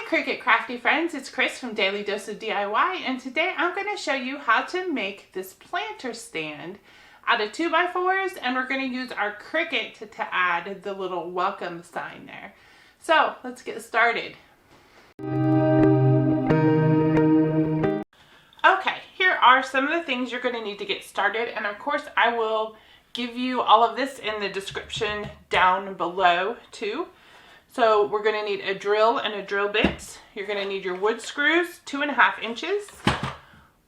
Cricut crafty friends, it's Chris from Daily Dose of DIY, and today I'm going to show you how to make this planter stand out of 2x4s, and we're going to use our Cricut to add the little welcome sign there. So let's get started. Okay, here are some of the things you're going to need to get started, and of course I will give you all of this in the description down below too. So we're going to need a drill and a drill bit. You're going to need your wood screws, 2.5 inches.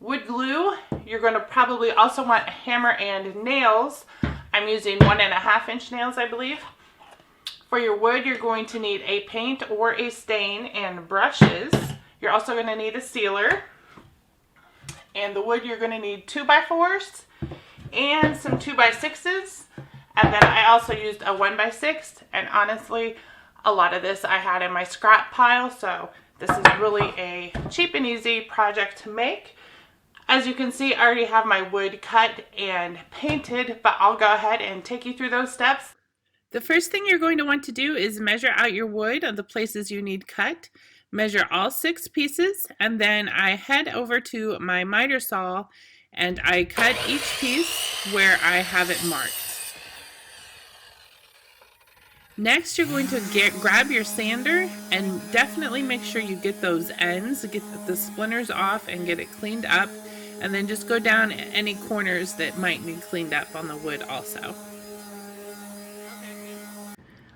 Wood glue, you're going to probably also want a hammer and nails. I'm using 1.5 inch nails, I believe. For your wood, you're going to need a paint or a stain and brushes. You're also going to need a sealer. And the wood, you're going to need 2x4s and some 2x6s. And then I also used a 1x6, and honestly, a lot of this I had in my scrap pile, so this is really a cheap and easy project to make. As you can see, I already have my wood cut and painted, but I'll go ahead and take you through those steps. The first thing you're going to want to do is measure out your wood on the places you need cut. Measure all 6 pieces, and then I head over to my miter saw and I cut each piece where I have it marked. Next, you're going to grab your sander and definitely make sure you get those ends, get the splinters off and get it cleaned up, and then just go down any corners that might need cleaned up on the wood also.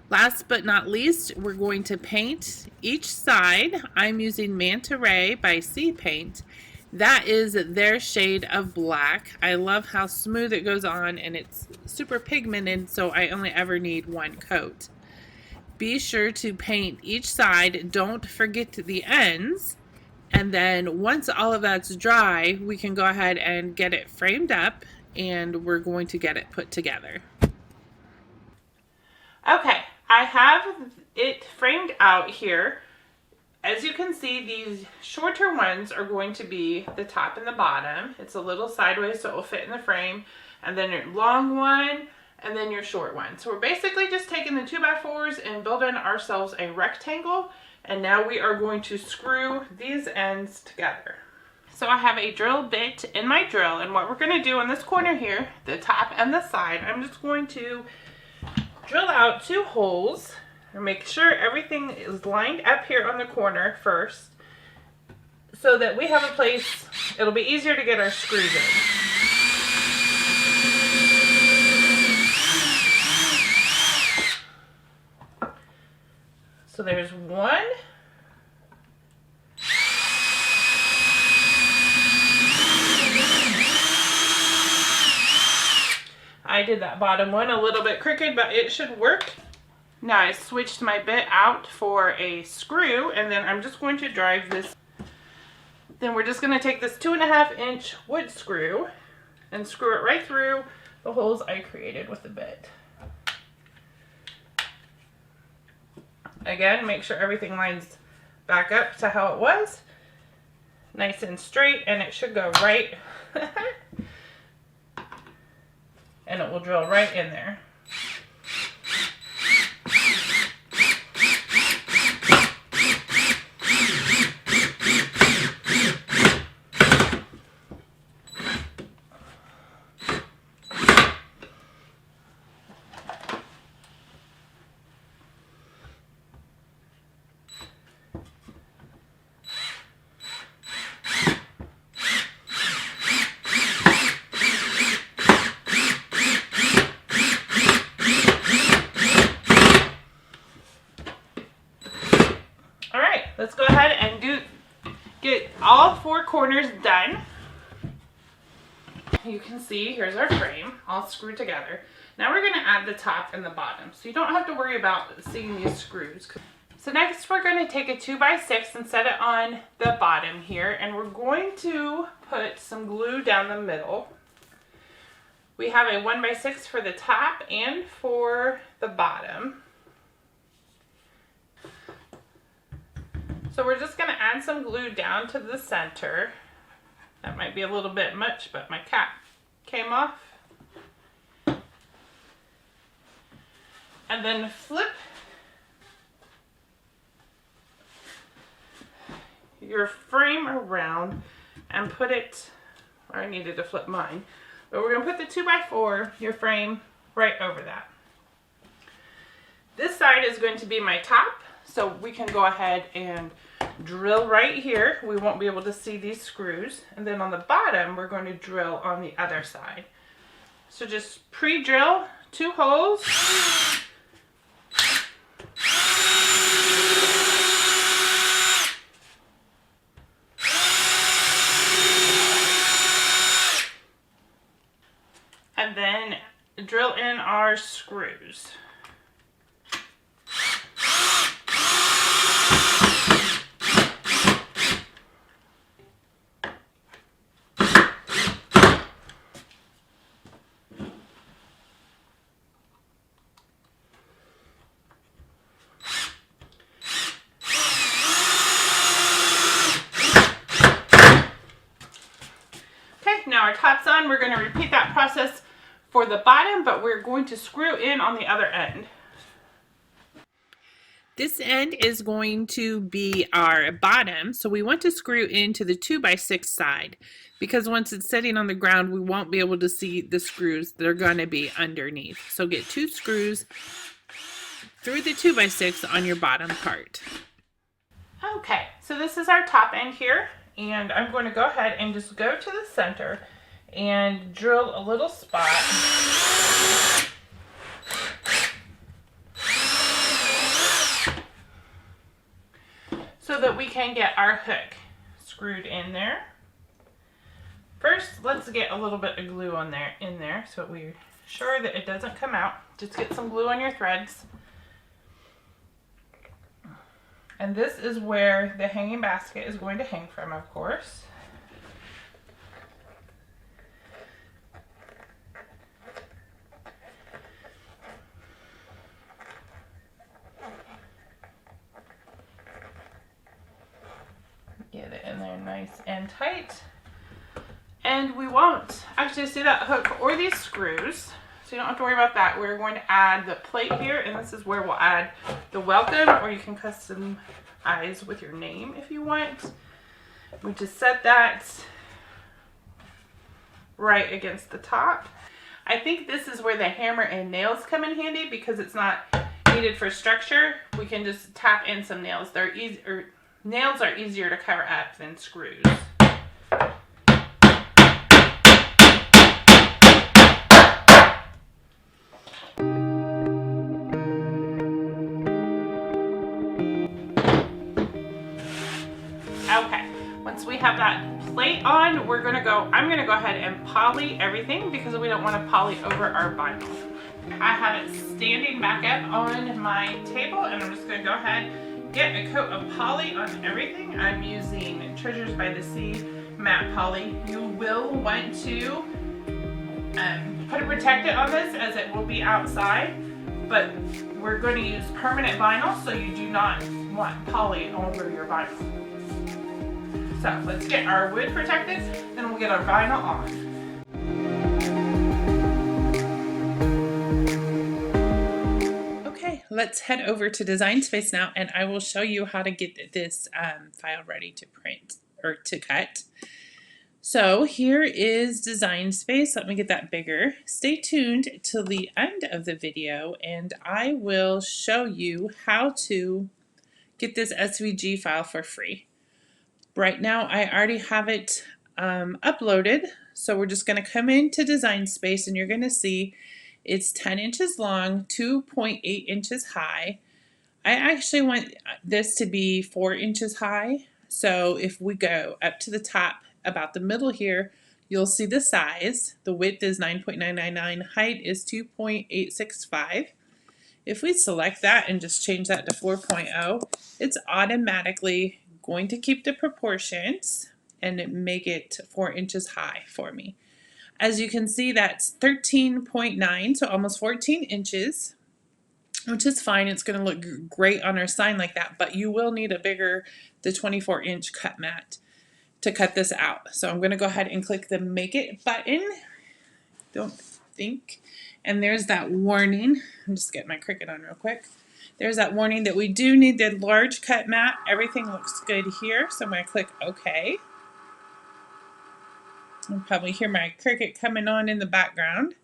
Last but not least, we're going to paint each side. I'm using Manta Ray by Sea Paint. That is their shade of black. I love how smooth it goes on, and it's super pigmented, so I only ever need one coat. Be sure to paint each side, don't forget the ends, and then once all of that's dry, we can go ahead and get it framed up, and we're going to get it put together. Okay, I have it framed out here. As you can see, these shorter ones are going to be the top and the bottom. It's a little sideways so it will fit in the frame, and then your long one, and then your short one. So we're basically just taking the 2x4s and building ourselves a rectangle, and now we are going to screw these ends together. So I have a drill bit in my drill, and what we're going to do in this corner here, the top and the side, I'm just going to drill out 2 holes and make sure everything is lined up here on the corner first so that we have a place, it'll be easier to get our screws in. So there's one. I did that bottom one a little bit crooked, but it should work. Now I switched my bit out for a screw, and then I'm just going to drive this. Then we're just going to take this 2.5 inch wood screw and screw it right through the holes I created with the bit. Again, make sure everything lines back up to how it was. Nice and straight, and it should go right. And it will drill right in there. Let's go ahead and get all 4 corners done. You can see, here's our frame all screwed together. Now we're going to add the top and the bottom, so you don't have to worry about seeing these screws. So next we're going to take a 2x6 and set it on the bottom here, and we're going to put some glue down the middle. We have a 1x6 for the top and for the bottom. So we're just going to add some glue down to the center. That might be a little bit much, but my cap came off. And then flip your frame around and put it, or I needed to flip mine, but we're going to put the 2x4, your frame, right over that. This side is going to be my top, so we can go ahead and drill right here. We won't be able to see these screws. And then on the bottom, we're going to drill on the other side. So just pre-drill 2 holes. And then drill in our screws. Now our top's on. We're going to repeat that process for the bottom, but we're going to screw in on the other end. This end is going to be our bottom, so we want to screw into the 2x6 side, because once it's sitting on the ground, we won't be able to see the screws. They're going to be underneath. So get 2 screws through the 2x6 on your bottom part. Okay, so this is our top end here. And I'm going to go ahead and just go to the center and drill a little spot. So that we can get our hook screwed in there. First, let's get a little bit of glue in there so we're sure that it doesn't come out. Just get some glue on your threads. And this is where the hanging basket is going to hang from, of course. Get it in there nice and tight. And we won't actually see that hook or these screws, so you don't have to worry about that. We're going to add the plate here, and this is where we'll add the welcome, or you can customize with your name if you want. We just set that right against the top. I think this is where the hammer and nails come in handy because it's not needed for structure. We can just tap in some nails. They're easy, or nails are easier to cover up than screws. Okay, once we have that plate on, I'm gonna go ahead and poly everything because we don't want to poly over our vinyl. I have it standing back up on my table, and I'm just gonna go ahead and get a coat of poly on everything. I'm using Treasures by the Sea matte poly. You will want to put a protectant on this as it will be outside, but we're going to use permanent vinyl, so you do not want poly over your vinyl. So let's get our wood protected, then we'll get our vinyl on. Okay, let's head over to Design Space now, and I will show you how to get this file ready to print or to cut. So here is Design Space. Let me get that bigger. Stay tuned till the end of the video, and I will show you how to get this SVG file for free. Right now, I already have it uploaded, so we're just going to come into Design Space, and you're going to see it's 10 inches long, 2.8 inches high. I actually want this to be 4 inches high, so if we go up to the top, about the middle here, you'll see the size. The width is 9.999, height is 2.865. If we select that and just change that to 4.0, it's automatically going to keep the proportions and make it 4 inches high for me. As you can see, that's 13.9, so almost 14 inches, which is fine. It's going to look great on our sign like that, but you will need a bigger, the 24-inch cut mat to cut this out. So I'm going to go ahead and click the Make It button. Don't think. And there's that warning. I'm just getting my Cricut on real quick. There's that warning that we do need the large cut mat. Everything looks good here, so I'm going to click OK. You'll probably hear my Cricut coming on in the background.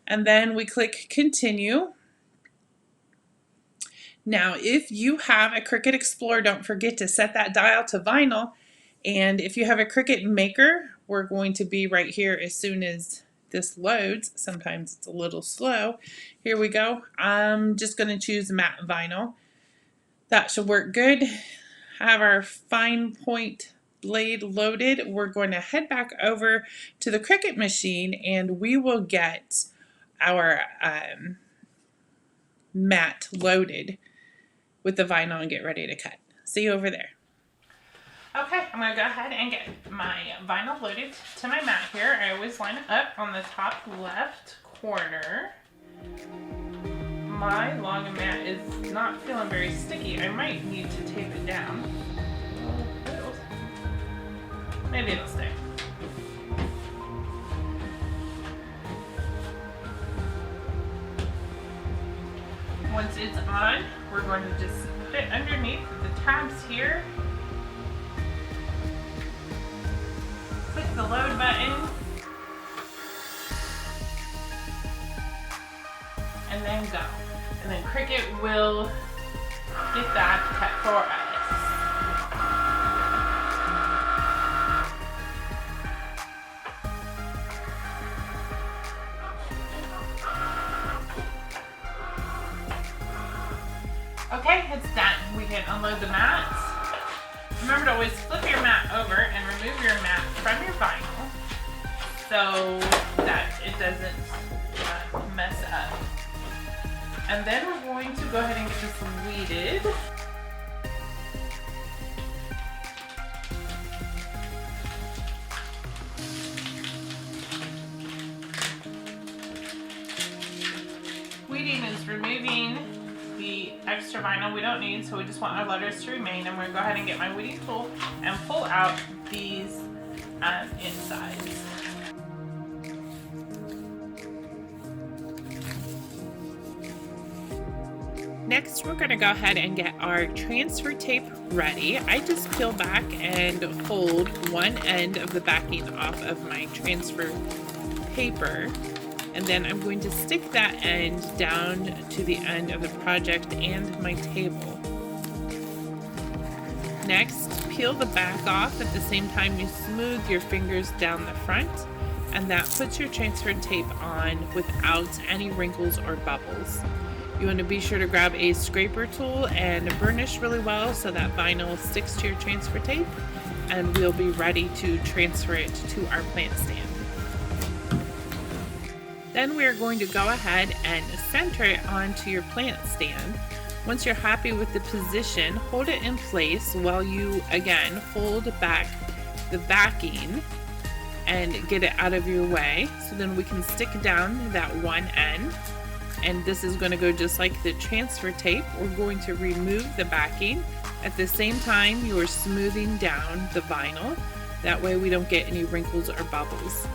And then we click Continue. Now, if you have a Cricut Explorer, don't forget to set that dial to vinyl. And if you have a Cricut Maker, we're going to be right here as soon as this loads. Sometimes it's a little slow. Here we go. I'm just going to choose matte vinyl. That should work good. Have our fine point blade loaded. We're going to head back over to the Cricut machine and we will get our mat loaded with the vinyl and get ready to cut. See you over there. Okay, I'm going to go ahead and get my vinyl loaded to my mat here. I always line it up on the top left corner. My long mat is not feeling very sticky. I might need to tape it down. Maybe it'll stay. Once it's on, we're going to just put it underneath the tabs here. Click the load button. And then go. And then Cricut will get that cut for us. Okay, it's done. We can unload the mats. Remember to always flip your mat over and remove your mat from your vinyl so that it doesn't mess up. And then we're going to go ahead and get this weeded. Weeding is removing the extra vinyl we don't need, so we just want our letters to remain. I'm going to go ahead and get my weeding tool and pull out these insides. Next, we're going to go ahead and get our transfer tape ready. I just peel back and fold one end of the backing off of my transfer paper. And then I'm going to stick that end down to the end of the project and my table. Next, peel the back off at the same time you smooth your fingers down the front, and that puts your transfer tape on without any wrinkles or bubbles. You want to be sure to grab a scraper tool and burnish really well so that vinyl sticks to your transfer tape, and we'll be ready to transfer it to our plant stand. Then we are going to go ahead and center it onto your plant stand. Once you're happy with the position, hold it in place while you again fold back the backing and get it out of your way. So then we can stick down that one end, and this is going to go just like the transfer tape. We're going to remove the backing. At the same time, you are smoothing down the vinyl. That way we don't get any wrinkles or bubbles.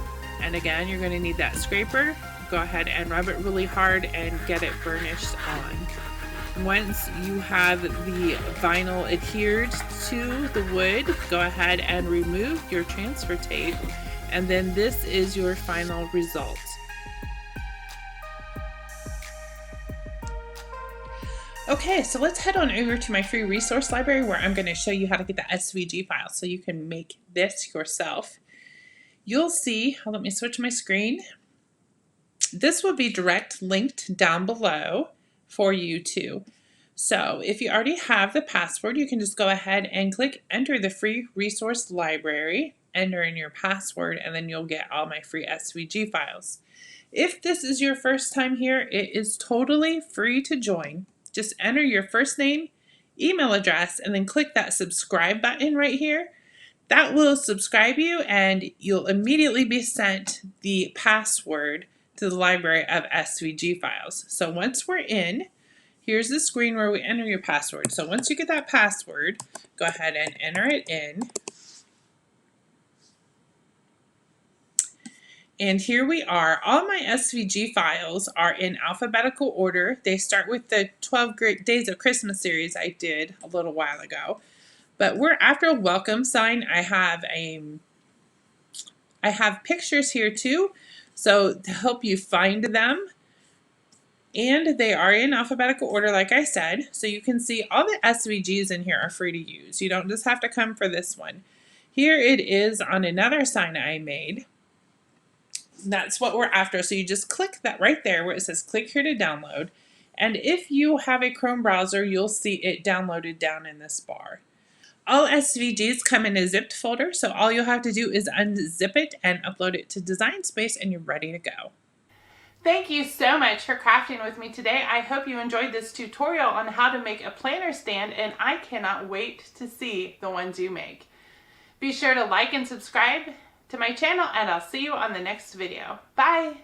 And again, you're going to need that scraper. Go ahead and rub it really hard and get it burnished on. Once you have the vinyl adhered to the wood, go ahead and remove your transfer tape, and then this is your final result. Okay, so let's head on over to my free resource library where I'm going to show you how to get the SVG file so you can make this yourself. You'll see, let me switch my screen. This will be direct linked down below for you too. So if you already have the password, you can just go ahead and click enter the free resource library, enter in your password, and then you'll get all my free SVG files. If this is your first time here, it is totally free to join. Just enter your first name, email address, and then click that subscribe button right here. That will subscribe you and you'll immediately be sent the password to the library of SVG files. So once we're in, here's the screen where we enter your password. So once you get that password, go ahead and enter it in. And here we are. All my SVG files are in alphabetical order. They start with the 12 Great Days of Christmas series I did a little while ago. But we're after a welcome sign. I have pictures here too, so to help you find them. And they are in alphabetical order, like I said. So you can see all the SVGs in here are free to use. You don't just have to come for this one. Here it is on another sign I made. That's what we're after. So you just click that right there where it says click here to download. And if you have a Chrome browser, you'll see it downloaded down in this bar. All SVGs come in a zipped folder, so all you'll have to do is unzip it and upload it to Design Space and you're ready to go. Thank you so much for crafting with me today. I hope you enjoyed this tutorial on how to make a planner stand, and I cannot wait to see the ones you make. Be sure to like and subscribe to my channel, and I'll see you on the next video. Bye!